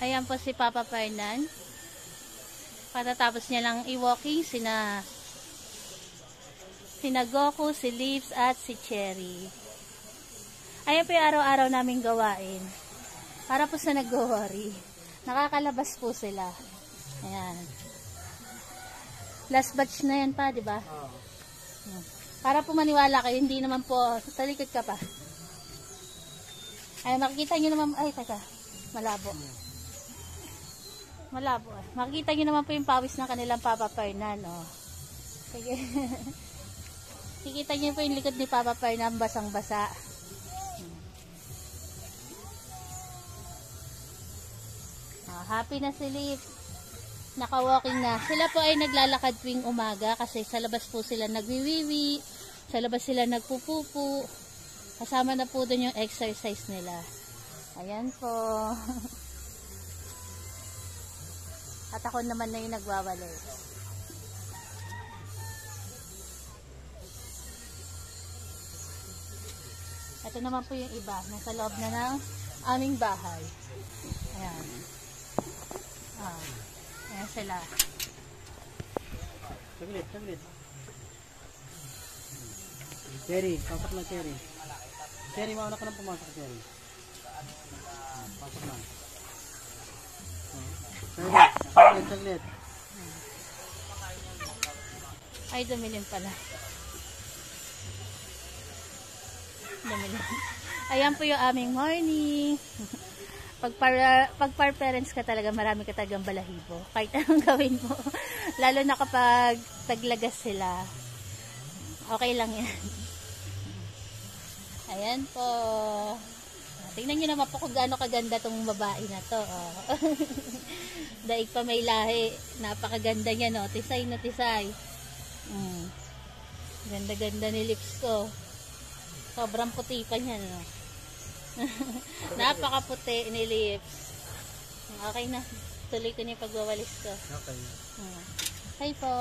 Ayan po si Papa Fernan. Patatapos niya lang i-walking sina Goku, si Lips at si Cherry. Ayan po yung araw-araw naming gawain. Para po sa nag-worry. Nakakalabas po sila. Ayan. Last batch na yan pa, di ba? Para po maniwala kayo, hindi naman po, talikod ka pa. Ay, makikita nyo naman, ay, teka, malabo. Malabo. Makikita nyo naman po yung pawis ng kanilang Papa Fernan, oh. Sige. Kikita nyo po yung likod ni Papa Fernan, basang-basa. Happy na si Liv. Naka-walking na. Sila po ay naglalakad tuwing umaga kasi sa labas po sila nagwiwiwi. Sa labas sila nagpupupu. Kasama na po doon yung exercise nila. Ayan po. At ako naman na yung nagwawalay. Ito naman po yung iba. Nasa loob na ng aming bahay. Ayan. Ayan sila. Saglit, saglit. Cherry, pasok na Cherry. Cherry, mauna ka nang pumasok, Cherry. Pasok na. Saglit, saglit, saglit. Ay, dumilin pala. Dumilin. Ayan po yung aming morning. Pag parents ka talaga, marami ka talagang balahibo. Kahit anong gawin mo. Lalo na kapag taglagas sila. Okay lang yan. Ayan po. Tingnan nyo naman po kung gaano kaganda tong babae na to. Oh. Daig pa may lahi. Napakaganda niya, no? Tisay na tisay. Ganda-ganda ni lips ko. Sobrang puti pa niya, no? Napakaputi ni lips. Okay na. Tuloy ko na yung pagwawalis ko. Okay. Hi po.